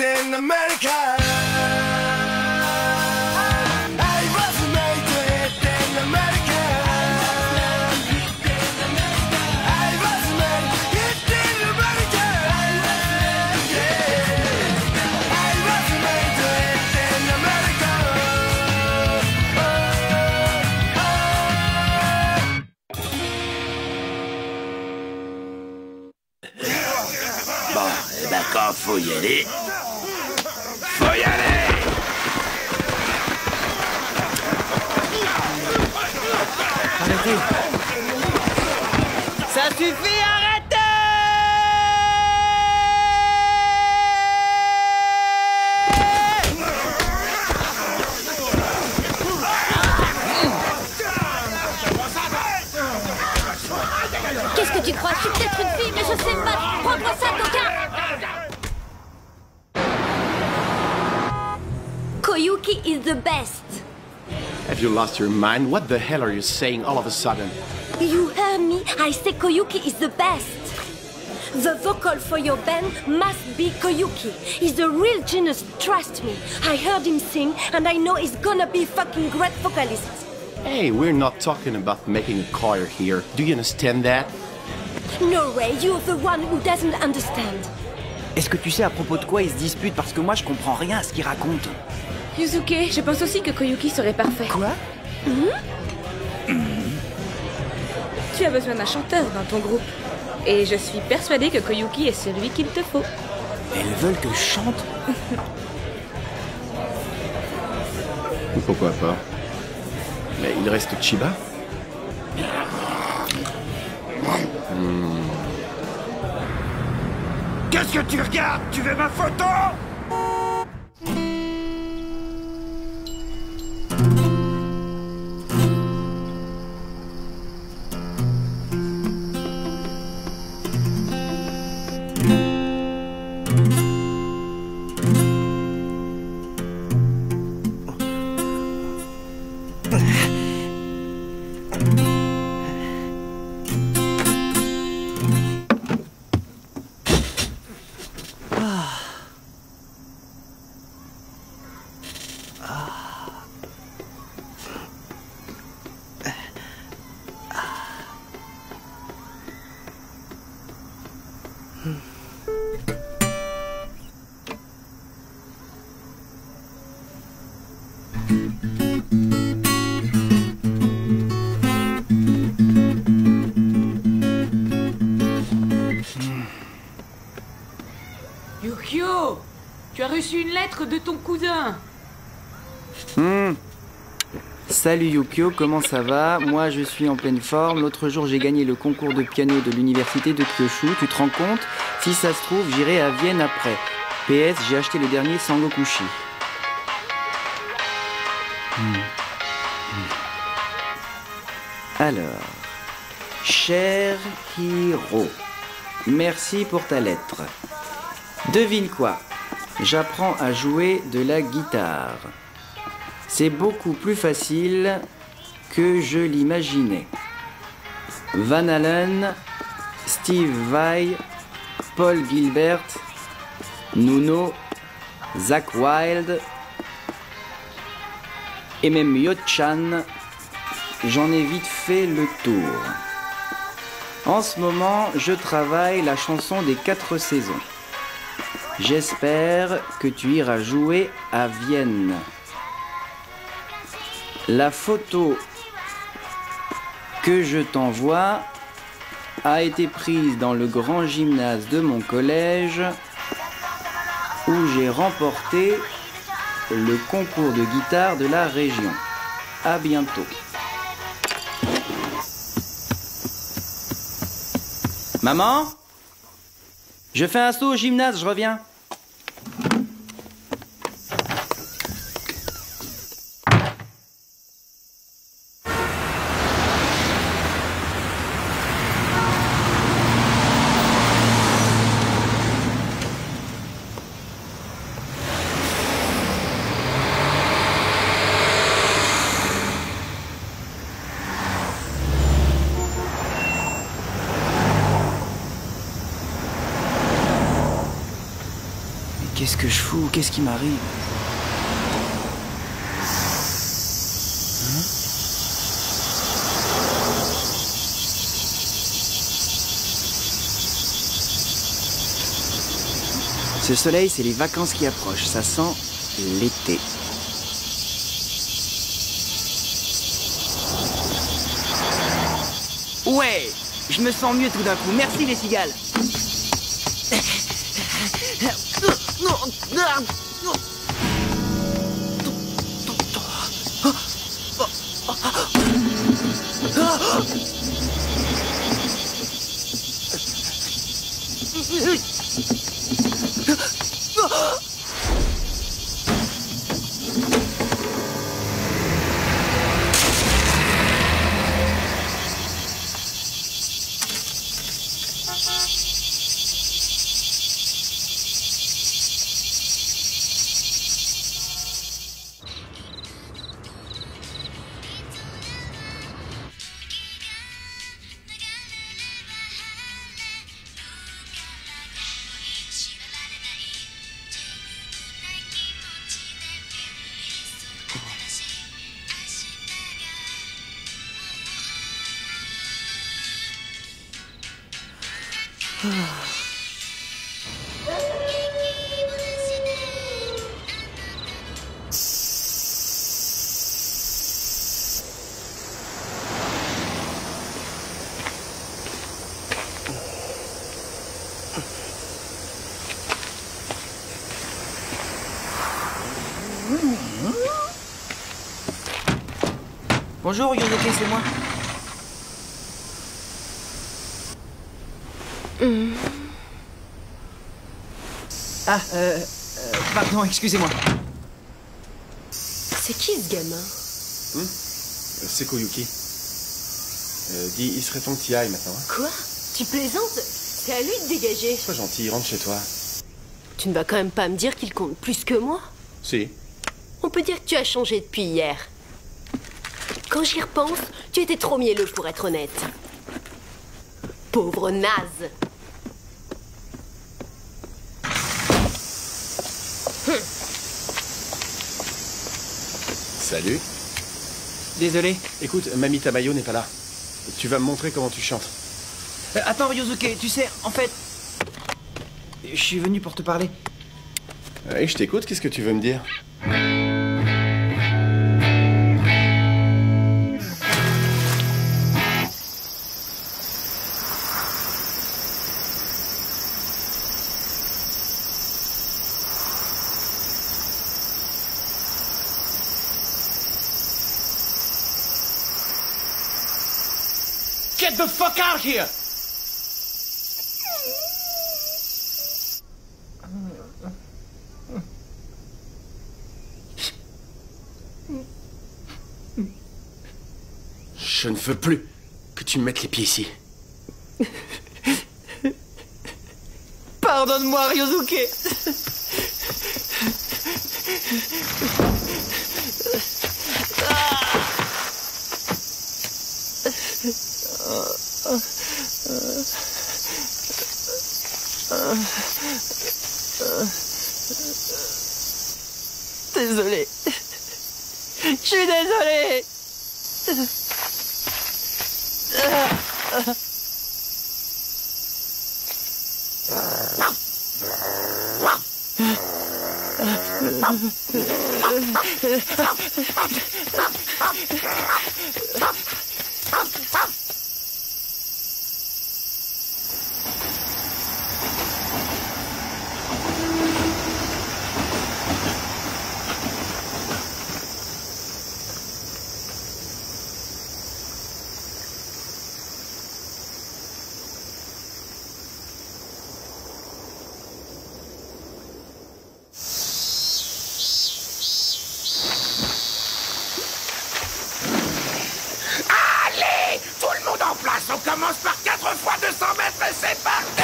In America, I was made to hit in America. I was made to hit in America. I was made to hit in America. Bon, eh ben quand faut y aller, faut y aller! Arrêtez! Ça suffit, arrêtez! Qu'est-ce que tu crois? Je suis peut-être une fille, mais je sais me battre. Prends-toi ça, coquin! Koyuki is the best. Have you lost your mind? What the hell are you saying all of a sudden? You heard me? I say Koyuki is the best. The vocal for your band must be Koyuki. He's a real genius, trust me. I heard him sing, and I know he's gonna be fucking great vocalist. Hey, we're not talking about making a choir here. Do you understand that? No, Ray, you're the one who doesn't understand. Est-ce que tu sais à propos de quoi ils se disputent? Parce que moi, je comprends rien à ce qu'ils racontent. Yusuke, je pense aussi que Koyuki serait parfait. Quoi? Tu as besoin d'un chanteur dans ton groupe. Et je suis persuadée que Koyuki est celui qu'il te faut. Elles veulent que je chante? Pourquoi pas? Mais il reste Chiba. Qu'est-ce que tu regardes? Tu veux ma photo? Yukio, tu as reçu une lettre de ton cousin. Salut Yukio, comment ça va? Moi je suis en pleine forme. L'autre jour j'ai gagné le concours de piano de l'université de Kyushu. Tu te rends compte? Si ça se trouve, j'irai à Vienne après. PS, j'ai acheté le dernier Sangokushi. Alors, cher Hiro, merci pour ta lettre. Devine quoi? J'apprends à jouer de la guitare. C'est beaucoup plus facile que je l'imaginais. Van Halen, Steve Vai, Paul Gilbert, Nuno, Zakk Wylde et même Yo-chan, j'en ai vite fait le tour. En ce moment, je travaille la chanson des 4 saisons. J'espère que tu iras jouer à Vienne. La photo que je t'envoie a été prise dans le grand gymnase de mon collège où j'ai remporté le concours de guitare de la région. À bientôt. Maman? Je fais un saut au gymnase, je reviens. Qu'est-ce que je fous? Qu'est-ce qui m'arrive? Ce soleil, c'est les vacances qui approchent. Ça sent l'été. Ouais, je me sens mieux tout d'un coup. Merci les cigales. Bonjour Yosuke, c'est moi. Ah, pardon, excusez-moi. C'est qui ce gamin? C'est Koyuki. Dis, il serait temps que tu y ailles maintenant. Hein. Quoi? Tu plaisantes? C'est à lui de dégager. Sois gentil, rentre chez toi. Tu ne vas quand même pas me dire qu'il compte plus que moi? Si. On peut dire que tu as changé depuis hier. Quand j'y repense, tu étais trop mielleux pour être honnête. Pauvre naze. Salut. Désolé. Écoute, Mamie Tamayo n'est pas là. Tu vas me montrer comment tu chantes. Attends Yosuke, tu sais, en fait... Je suis venu pour te parler. Oui, je t'écoute, qu'est-ce que tu veux me dire? Get the fuck out here! Je ne veux plus que tu me mettes les pieds ici. Pardonne-moi, Yosuke. Désolé. Je suis désolé. On commence par 4 fois 200 mètres et c'est parti!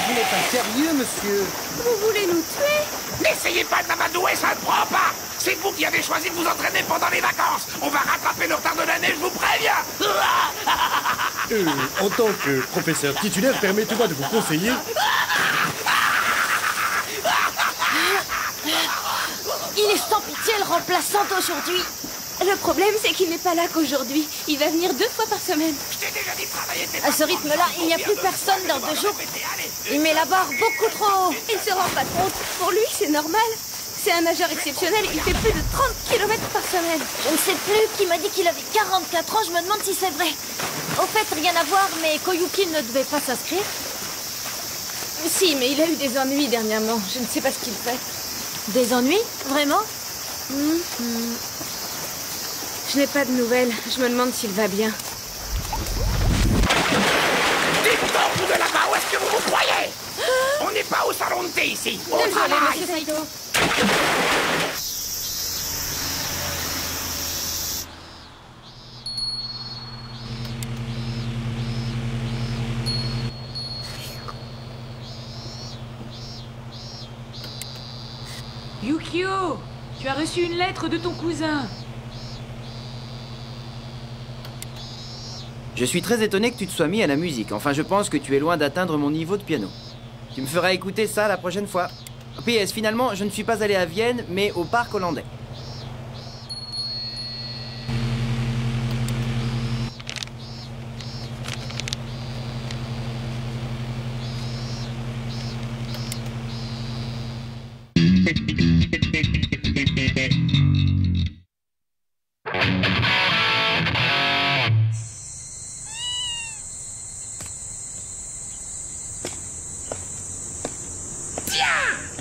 Vous n'êtes pas sérieux, monsieur? Vous voulez nous tuer? N'essayez pas de m'amadouer, ça ne prend pas! C'est vous qui avez choisi de vous entraîner pendant les vacances! On va rattraper le retard de l'année, je vous préviens! En tant que professeur titulaire, permettez-moi de vous conseiller... quelle remplaçante aujourd'hui? Le problème, c'est qu'il n'est pas là qu'aujourd'hui. Il va venir 2 fois par semaine. Je t'ai déjà dit de travailler tes À ce rythme-là, il n'y a plus personne dans 2 jours. Il met la barre beaucoup trop haut. Il se rend pas compte. Pour lui, c'est normal. C'est un nageur exceptionnel. Il fait plus de 30 km par semaine. Je ne sais plus qui m'a dit qu'il avait 44 ans. Je me demande si c'est vrai. Au fait, rien à voir, mais Koyuki ne devait pas s'inscrire. Si, mais il a eu des ennuis dernièrement. Je ne sais pas ce qu'il fait. Des ennuis? Vraiment? Je n'ai pas de nouvelles. Je me demande s'il va bien. Dites-donc, vous de là-bas, où est-ce que vous vous croyez? On n'est pas au salon de thé ici. Au Désolé, travail. monsieur Saito. Yukio, tu as reçu une lettre de ton cousin. Je suis très étonné que tu te sois mis à la musique. Enfin, je pense que tu es loin d'atteindre mon niveau de piano. Tu me feras écouter ça la prochaine fois. PS, finalement, je ne suis pas allé à Vienne, mais au parc hollandais.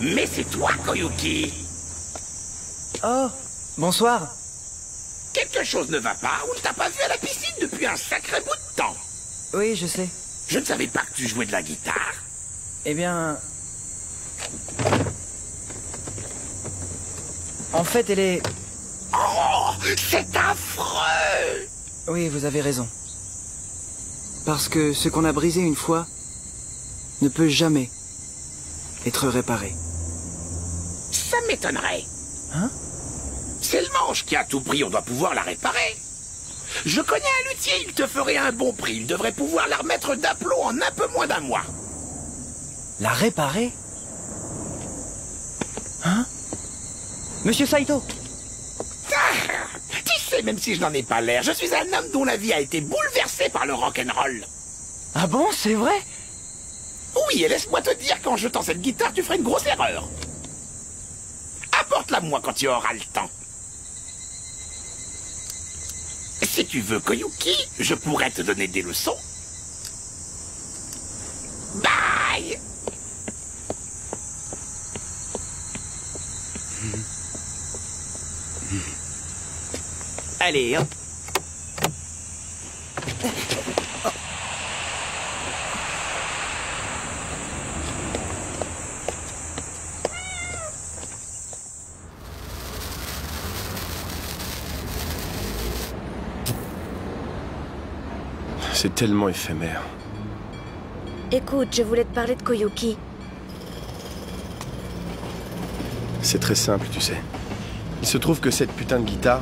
Mais c'est toi, Koyuki. Oh, bonsoir. Quelque chose ne va pas. On ne t'a pas vu à la piscine depuis un sacré bout de temps. Oui, je sais. Je ne savais pas que tu jouais de la guitare. Eh bien... En fait, elle est... Oh, c'est affreux. Oui, vous avez raison. Parce que ce qu'on a brisé une fois ne peut jamais être réparé. Ça m'étonnerait. Hein? C'est le manche qui a tout pris, on doit pouvoir la réparer. Je connais un luthier, il te ferait un bon prix. Il devrait pouvoir la remettre d'aplomb en un peu moins d'un mois. La réparer? Hein? Monsieur Saito! Tu sais, même si je n'en ai pas l'air, je suis un homme dont la vie a été bouleversée par le rock'n'roll. Ah bon, c'est vrai? Oui, et laisse-moi te dire qu'en jetant cette guitare, tu ferais une grosse erreur. Apporte-la moi quand tu auras le temps. Si tu veux, Koyuki, je pourrais te donner des leçons. Bye! Allez, hop. C'est tellement éphémère. Écoute, je voulais te parler de Koyuki. C'est très simple, tu sais. Il se trouve que cette putain de guitare,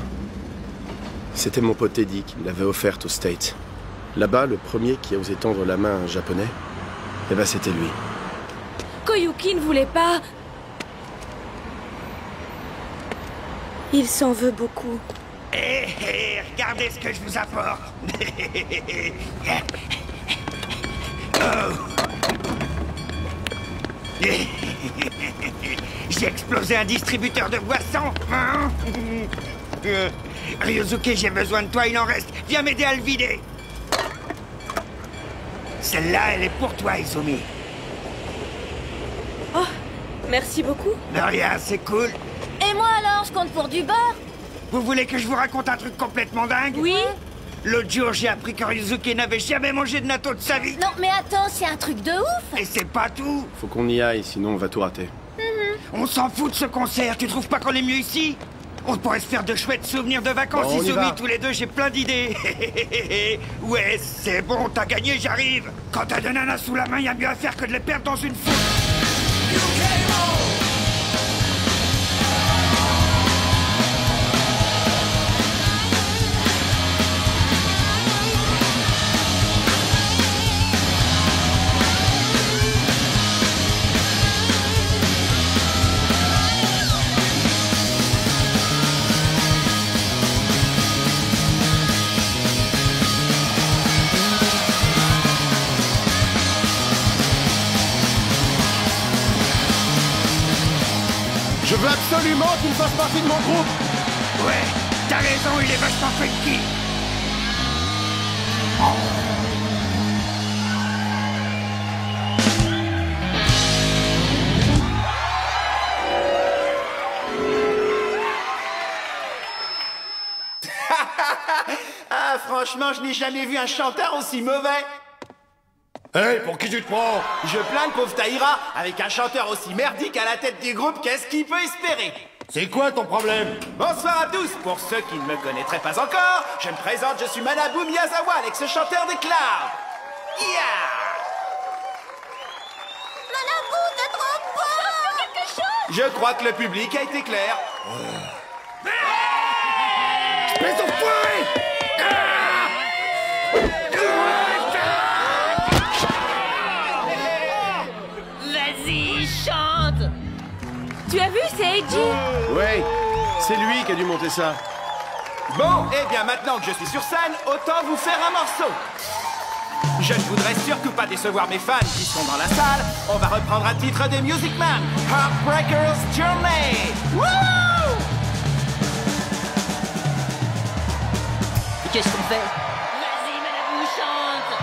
c'était mon pote Eddie qui me l'avait offerte aux States. Là-bas, le premier qui a osé tendre la main à un japonais, eh ben c'était lui. Koyuki ne voulait pas. Il s'en veut beaucoup. Hé, hé, regardez ce que je vous apporte. J'ai explosé un distributeur de boissons. Hein? Ryosuke, j'ai besoin de toi, il en reste. Viens m'aider à le vider. Celle-là, elle est pour toi, Izumi. Oh, merci beaucoup. De rien, c'est cool. Et moi alors, je compte pour du beurre? Vous voulez que je vous raconte un truc complètement dingue? Oui. L'autre jour, j'ai appris que Ryosuke n'avait jamais mangé de natto de sa vie. Non, mais attends, c'est un truc de ouf. Et c'est pas tout. Faut qu'on y aille, sinon on va tout rater. On s'en fout de ce concert, tu trouves pas qu'on est mieux ici? On pourrait se faire de chouettes souvenirs de vacances, Bon, on y Izumi, va. tous les deux, j'ai plein d'idées. Ouais, c'est bon, t'as gagné, j'arrive. Quand t'as deux nanas sous la main, y a mieux à faire que de les perdre dans une foule. absolument qu'il fasse partie de mon groupe. Ouais, t'as raison, il est vachement funky. Ah, franchement, je n'ai jamais vu un chanteur aussi mauvais. Hey, pour qui tu te prends? Je plains le pauvre Taïra. Avec un chanteur aussi merdique à la tête du groupe, qu'est-ce qu'il peut espérer? C'est quoi ton problème? Bonsoir à tous. Pour ceux qui ne me connaîtraient pas encore, je me présente, je suis Manabu Miyazawa, l'ex-chanteur des Clouds. Yeah! Manabu, t'es trop beau! Quelque chose! Je crois que le public a été clair. Espèce d'enfoiré! Vas-y, chante. Tu as vu, c'est Eiji. Ouais, c'est lui qui a dû monter ça. Bon, eh bien maintenant que je suis sur scène, autant vous faire un morceau. Je ne voudrais surtout pas décevoir mes fans qui sont dans la salle. On va reprendre un titre des Music Man, Heartbreaker's Journey. Wouh! Qu'est-ce qu'on fait? Vas-y, Manabu, chante.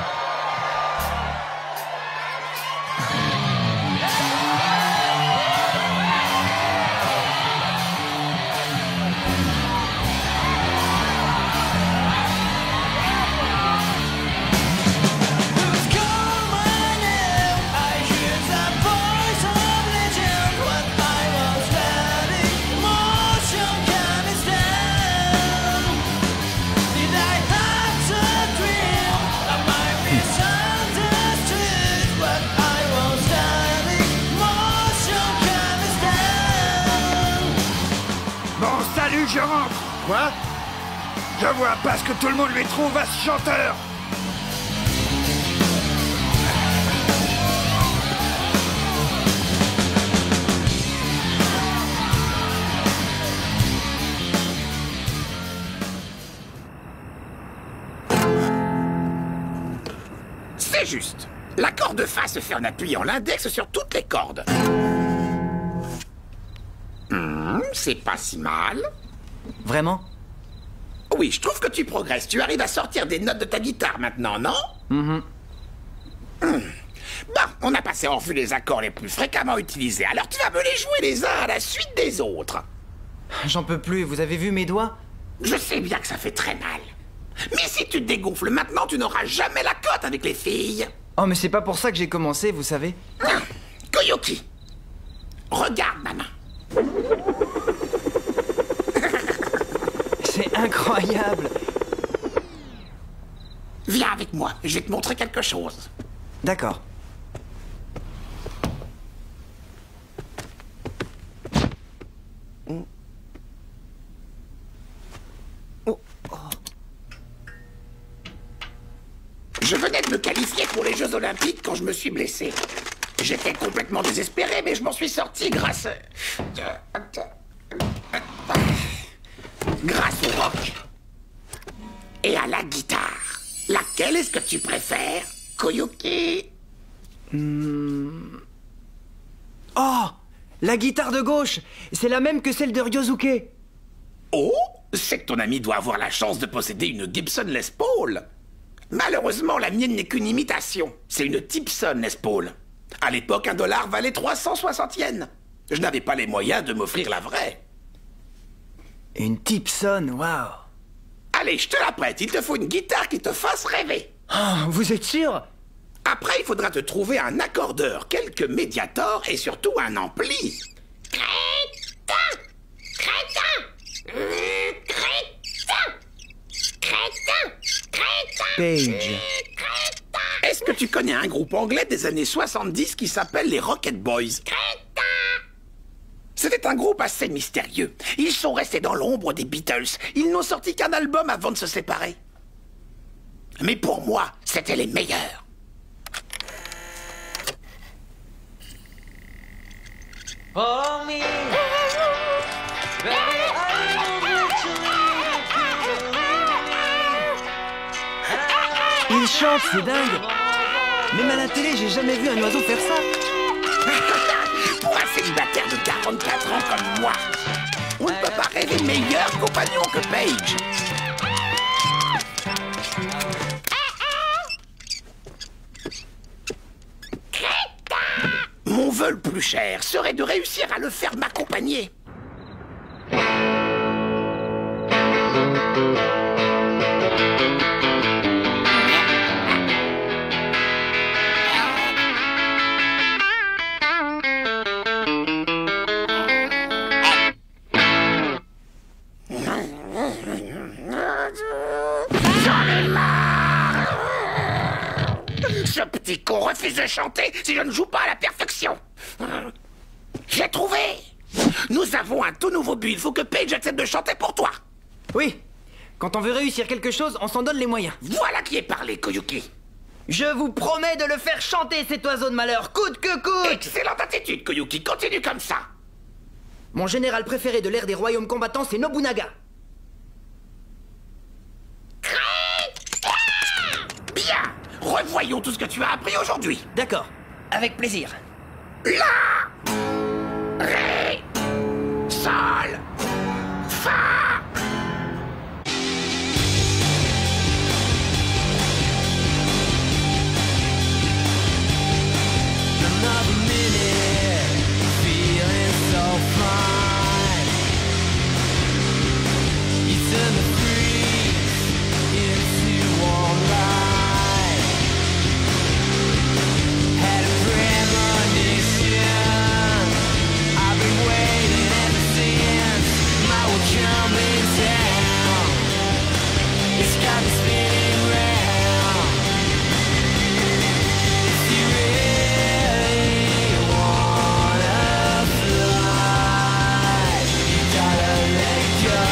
Bon, salut, je rentre. Quoi? Je vois pas ce que tout le monde lui trouve à ce chanteur. C'est juste. L'accord de fa se fait en appuyant l'index sur toutes les cordes. C'est pas si mal. Vraiment? Oui, je trouve que tu progresses. Tu arrives à sortir des notes de ta guitare maintenant, non? Bon, on a passé en revue les accords les plus fréquemment utilisés. Alors tu vas me les jouer les uns à la suite des autres. J'en peux plus, vous avez vu mes doigts? Je sais bien que ça fait très mal. Mais si tu te dégonfles maintenant, tu n'auras jamais la cote avec les filles. Oh, mais c'est pas pour ça que j'ai commencé, vous savez. Koyuki, regarde ma main. C'est incroyable. Viens avec moi, je vais te montrer quelque chose. D'accord. Je venais de me qualifier pour les Jeux Olympiques quand je me suis blessé. J'étais complètement désespéré, mais je m'en suis sorti grâce au rock. Et à la guitare. Laquelle est-ce que tu préfères, Koyuki? Oh! La guitare de gauche! C'est la même que celle de Ryosuke! Oh, c'est que ton ami doit avoir la chance de posséder une Gibson Les Paul. Malheureusement, la mienne n'est qu'une imitation. C'est une Gibson Les Paul. À l'époque, $1 valait 360 yens. Je n'avais pas les moyens de m'offrir la vraie. Une Gibson, waouh! Allez, je te la prête. Il te faut une guitare qui te fasse rêver. Oh, vous êtes sûr? Après, il faudra te trouver un accordeur, quelques médiators et surtout un ampli. Crétin! Crétin! Crétin! Crétin! Crétin! Page. Est-ce que tu connais un groupe anglais des années 70 qui s'appelle les Rocket Boys? Crétin! C'était un groupe assez mystérieux. Ils sont restés dans l'ombre des Beatles. Ils n'ont sorti qu'un album avant de se séparer. Mais pour moi, c'était les meilleurs. Il chante, c'est dingue! Même à la télé, j'ai jamais vu un oiseau faire ça! Pour un célibataire de 44 ans comme moi. On ne peut pas rêver meilleur compagnon que Paige. Mon vœu le plus cher serait de réussir à le faire m'accompagner. Ce petit con refuse de chanter si je ne joue pas à la perfection. J'ai trouvé. Nous avons un tout nouveau but. Il faut que Paige accepte de chanter pour toi. Oui. Quand on veut réussir quelque chose, on s'en donne les moyens. Voilà qui est parlé, Koyuki. Je vous promets de le faire chanter, cet oiseau de malheur, coûte que coûte. Excellente attitude, Koyuki. Continue comme ça. Mon général préféré de l'ère des royaumes combattants, c'est Nobunaga. Bien. Revoyons tout ce que tu as appris aujourd'hui. D'accord. Avec plaisir. La, ré, sol, fa. Another minute, feeling so fine. You turn the freeze into warm light. Had a premonition. I've been waiting ever since. My will coming down. It's got me spinning round. If you really wanna fly, you gotta let go.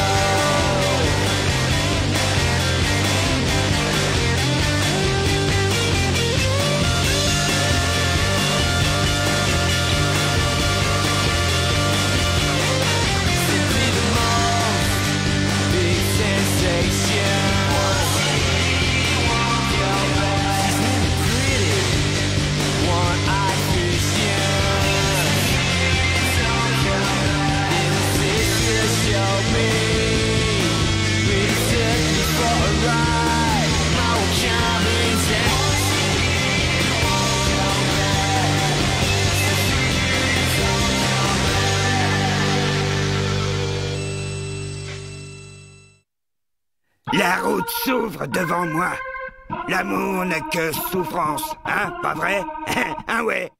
Simply the most big sensation. She's really pretty, one-eyed vision. Little sister showed me, really took me for a ride. My old coming down. La route s'ouvre devant moi. L'amour n'est que souffrance, hein, pas vrai? Hein, ouais.